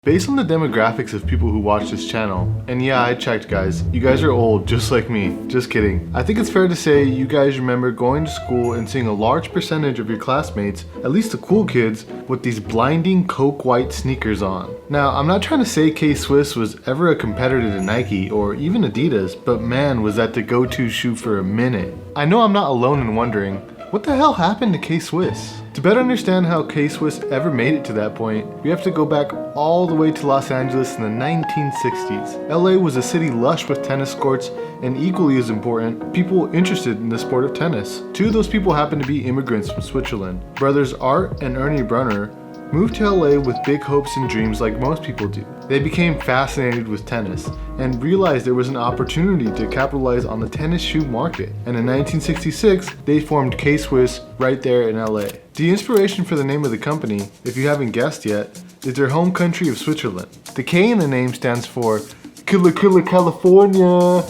Based on the demographics of people who watch this channel, and yeah, I checked guys, you guys are old just like me, just kidding. I think it's fair to say you guys remember going to school and seeing a large percentage of your classmates, at least the cool kids, with these blinding coke white sneakers on. Now, I'm not trying to say K-Swiss was ever a competitor to Nike or even Adidas, but man, was that the go-to shoe for a minute. I know I'm not alone in wondering, what the hell happened to K-Swiss? To better understand how K-Swiss ever made it to that point, we have to go back all the way to Los Angeles in the 1960s. LA was a city lush with tennis courts and equally as important, people interested in the sport of tennis. Two of those people happened to be immigrants from Switzerland. Brothers Art and Ernie Brunner moved to LA with big hopes and dreams like most people do. They became fascinated with tennis and realized there was an opportunity to capitalize on the tennis shoe market. And in 1966, they formed K-Swiss right there in LA. The inspiration for the name of the company, if you haven't guessed yet, is their home country of Switzerland. The K in the name stands for Killer California.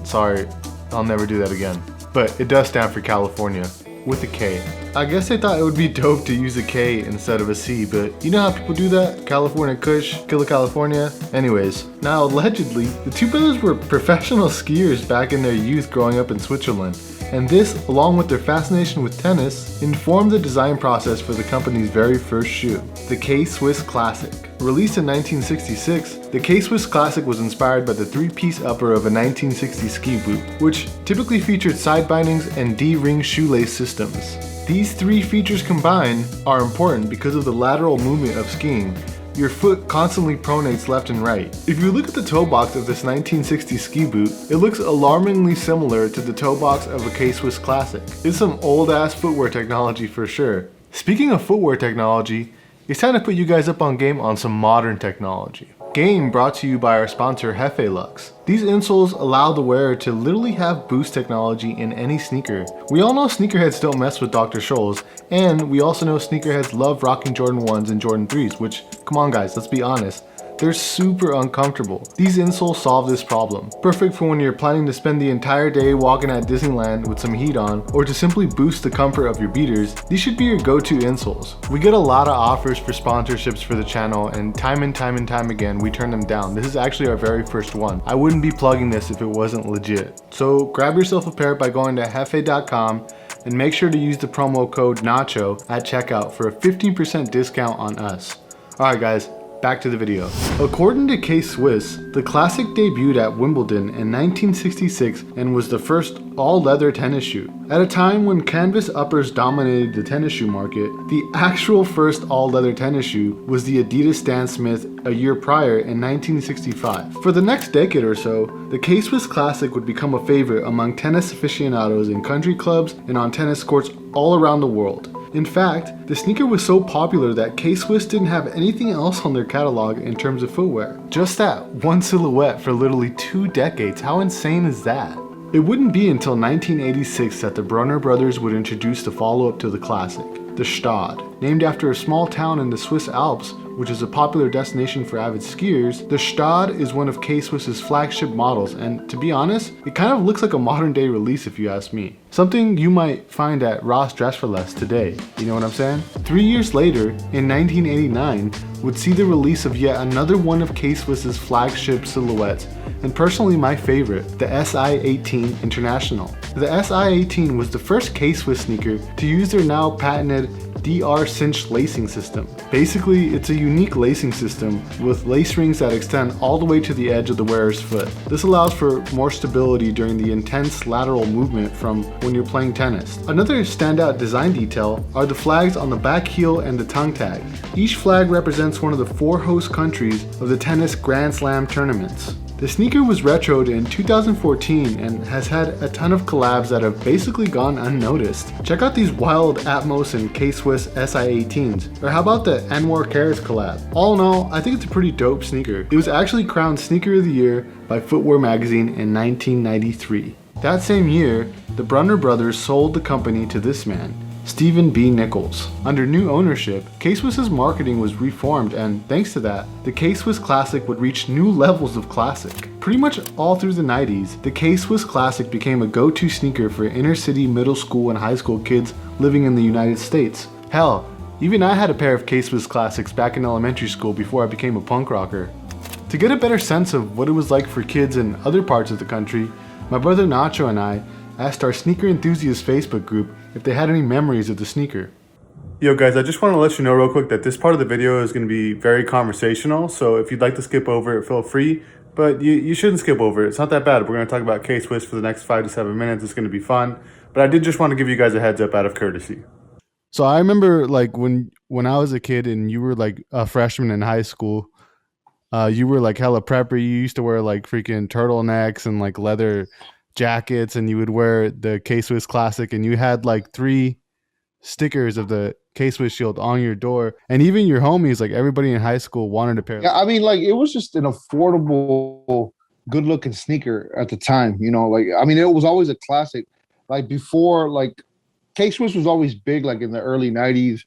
Sorry, I'll never do that again. But it does stand for California, with a K. I guess they thought it would be dope to use a K instead of a C, but you know how people do that? California Kush, Killer California. Anyways, now allegedly, the two brothers were professional skiers back in their youth growing up in Switzerland. And this, along with their fascination with tennis, informed the design process for the company's very first shoe, the K-Swiss Classic. Released in 1966, the K-Swiss Classic was inspired by the three-piece upper of a 1960 ski boot, which typically featured side bindings and D-ring shoelace systems. These three features combined are important because of the lateral movement of skiing. Your foot constantly pronates left and right. If you look at the toe box of this 1960 ski boot, it looks alarmingly similar to the toe box of a K-Swiss Classic. It's some old ass footwear technology for sure. Speaking of footwear technology, it's time to put you guys up on game on some modern technology. Game brought to you by our sponsor Hillhurst. These insoles allow the wearer to literally have boost technology in any sneaker. We all know sneakerheads don't mess with Dr. Scholl's, and we also know sneakerheads love rocking Jordan 1s and Jordan 3s, which, come on guys, let's be honest, they're super uncomfortable. These insoles solve this problem. Perfect for when you're planning to spend the entire day walking at Disneyland with some heat on, or to simply boost the comfort of your beaters, these should be your go-to insoles. We get a lot of offers for sponsorships for the channel, and time again, we turn them down. This is actually our very first one. I wouldn't be plugging this if it wasn't legit. So grab yourself a pair by going to hefe.com and make sure to use the promo code NACHO at checkout for a 15% discount on us. Alright guys, back to the video. According to K-Swiss, the Classic debuted at Wimbledon in 1966 and was the first all-leather tennis shoe. At a time when canvas uppers dominated the tennis shoe market, the actual first all-leather tennis shoe was the Adidas Stan Smith a year prior in 1965. For the next decade or so, the K-Swiss Classic would become a favorite among tennis aficionados in country clubs and on tennis courts all around the world. In fact, the sneaker was so popular that K-Swiss didn't have anything else on their catalog in terms of footwear. Just that one silhouette for literally 2 decades. How insane is that? It wouldn't be until 1986 that the Brunner brothers would introduce the follow-up to the Classic, the Stade. Named after a small town in the Swiss Alps, which is a popular destination for avid skiers, the Stade is one of K-Swiss's flagship models, and to be honest, it kind of looks like a modern day release if you ask me. Something you might find at Ross Dress for Less today, you know what I'm saying? 3 years later, in 1989, would see the release of yet another one of K-Swiss's flagship silhouettes, and personally my favorite, the SI-18 International. The SI-18 was the first K-Swiss sneaker to use their now patented DR cinched lacing system. Basically, it's a unique lacing system with lace rings that extend all the way to the edge of the wearer's foot. This allows for more stability during the intense lateral movement from when you're playing tennis. Another standout design detail are the flags on the back heel and the tongue tag. Each flag represents one of the 4 host countries of the tennis Grand Slam tournaments. The sneaker was retroed in 2014 and has had a ton of collabs that have basically gone unnoticed. Check out these wild Atmos and K-Swiss SI-18s, or how about the Anwar Karas collab? All in all, I think it's a pretty dope sneaker. It was actually crowned Sneaker of the Year by Footwear magazine in 1993. That same year, the Brunner brothers sold the company to this man, Stephen B. Nichols. Under new ownership, K-Swiss's marketing was reformed, and thanks to that, the K-Swiss Classic would reach new levels of classic. Pretty much all through the 90s, the K-Swiss Classic became a go-to sneaker for inner city middle school and high school kids living in the United States. Hell, Even I had a pair of K-Swiss Classics back in elementary school before I became a punk rocker. To get a better sense of what it was like for kids in other parts of the country, my brother Nacho and I asked our sneaker enthusiast Facebook group if they had any memories of the sneaker. Yo guys, I just want to let you know real quick that this part of the video is going to be very conversational, so if you'd like to skip over it, feel free, but you shouldn't skip over it. It's not that bad. We're going to talk about K-Swiss for the next 5 to 7 minutes. It's going to be fun, but I did just want to give you guys a heads up out of courtesy. So I remember like when I was a kid and you were like a freshman in high school, you were like hella prepper. You used to wear like freaking turtlenecks and like leather jackets, and you would wear the K-Swiss Classic, and you had like 3 stickers of the K-Swiss shield on your door, and even your homies, like everybody in high school wanted a pair. Yeah, I mean, like it was just an affordable, good-looking sneaker at the time. You know, like I mean, it was always a classic. Like before, like K-Swiss was always big, like in the early '90s,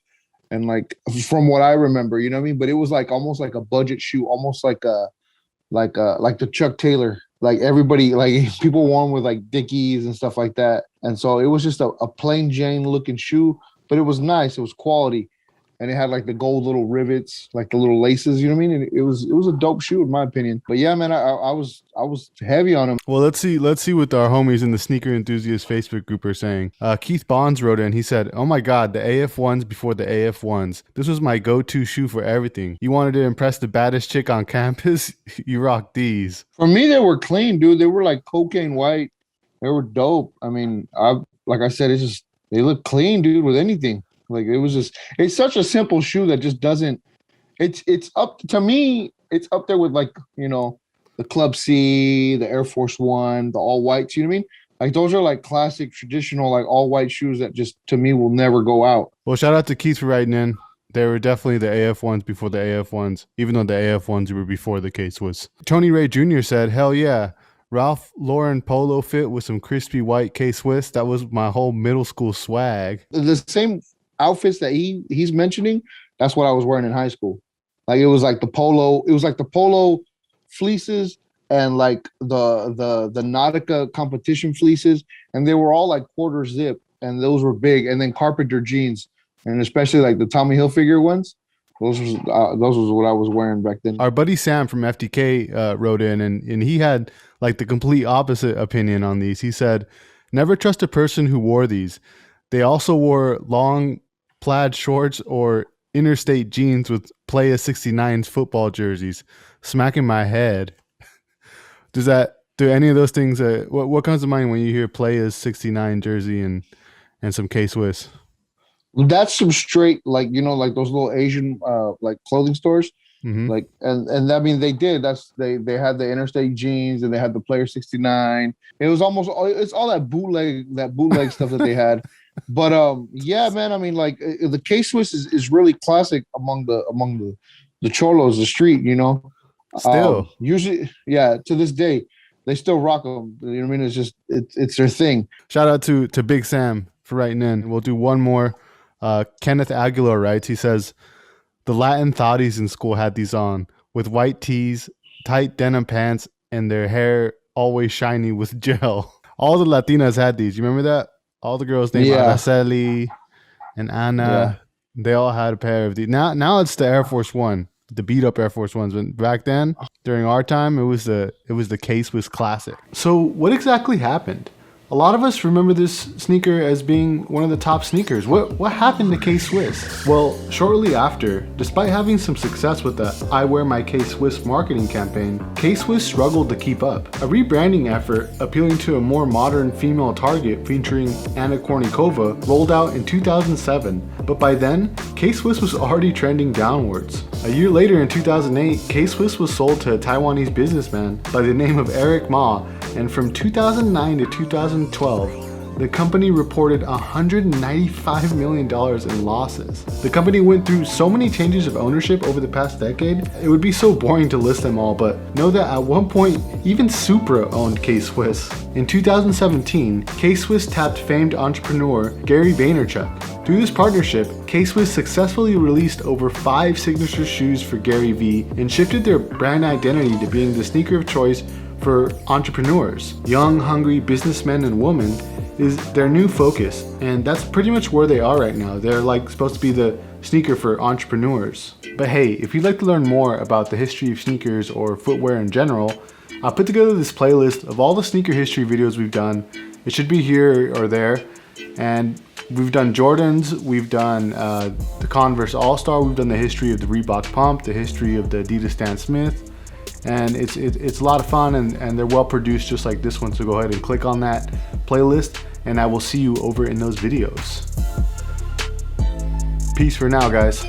and like from what I remember, you know what I mean. But it was like almost like a budget shoe, almost like the Chuck Taylor. Like everybody, like people wore them with like Dickies and stuff like that. And so it was just a plain Jane looking shoe, but it was nice. It was quality. And it had like the gold little rivets, like the little laces, you know what I mean? And it was a dope shoe in my opinion. But yeah, man, I was heavy on them. Well, let's see what our homies in the sneaker enthusiast Facebook group are saying. Keith Bonds wrote in, he said, "Oh my God, the AF1s before the AF1s. This was my go-to shoe for everything. You wanted to impress the baddest chick on campus? You rock these." For me, they were clean, dude. They were like cocaine white. They were dope. I mean, like I said, they look clean, dude, with anything. Like it's such a simple shoe that just doesn't. It's up to me. It's up there with like, you know, the Club C, the Air Force One, the all whites. You know what I mean? Like those are like classic, traditional, like all white shoes that just to me will never go out. Well, shout out to Keith for writing in. They were definitely the AF1s before the AF1s, even though the AF1s were before the K-Swiss. Tony Ray Jr. said, "Hell yeah. Ralph Lauren polo fit with some crispy white K-Swiss. That was my whole middle school swag." The same outfits that he's mentioning, that's what I was wearing in high school. Like it was like the polo fleeces and like the Nautica competition fleeces, and they were all like quarter zip, and those were big. And then carpenter jeans, and especially like the Tommy Hilfiger ones. Those was what I was wearing back then. Our buddy Sam from FTK wrote in, and he had like the complete opposite opinion on these. He said, "Never trust a person who wore these. They also wore long plaid shorts or interstate jeans with Playa 69's football jerseys." Smacking my head. Do any of those things, what comes to mind when you hear Playa's 69 jersey and some K-Swiss? That's some straight, like, you know, like those little Asian like clothing stores. Mm-hmm. Like and I mean they did. They had the interstate jeans and they had the Player 69. It was it's all that bootleg stuff that they had. But yeah, man, I mean, like the K-Swiss is really classic among the cholos, the street, you know. Still, usually, yeah, to this day, they still rock them. You know what I mean? It's just it's their thing. Shout out to Big Sam for writing in. We'll do one more. Kenneth Aguilar writes. He says, "The Latin thotties in school had these on with white tees, tight denim pants, and their hair always shiny with gel." All the Latinas had these. You remember that? All the girls named Araceli and Anna, they all had a pair of these. Now it's the Air Force One, the beat up Air Force Ones. But back then, during our time, it was the K-Swiss Classic. So what exactly happened? A lot of us remember this sneaker as being one of the top sneakers. What happened to K-Swiss? Well, shortly after, despite having some success with the I Wear My K-Swiss marketing campaign, K-Swiss struggled to keep up. A rebranding effort appealing to a more modern female target featuring Anna Kournikova rolled out in 2007, but by then, K-Swiss was already trending downwards. A year later in 2008, K-Swiss was sold to a Taiwanese businessman by the name of Eric Ma, and from 2009 to 2012, the company reported $195 million in losses. The company went through so many changes of ownership over the past decade, it would be so boring to list them all, but know that at one point, even Supra owned K-Swiss. In 2017, K-Swiss tapped famed entrepreneur Gary Vaynerchuk. Through this partnership, K-Swiss successfully released over 5 signature shoes for Gary V and shifted their brand identity to being the sneaker of choice for entrepreneurs. Young, hungry businessmen and women is their new focus, and that's pretty much where they are right now. They're like supposed to be the sneaker for entrepreneurs. But hey, if you'd like to learn more about the history of sneakers or footwear in general, I put together this playlist of all the sneaker history videos we've done. It should be here or there. And we've done Jordans, we've done the Converse All-Star, we've done the history of the Reebok Pump, the history of the Adidas Stan Smith. And it's a lot of fun, and they're well produced just like this one. So go ahead and click on that playlist, and I will see you over in those videos. Peace for now, guys.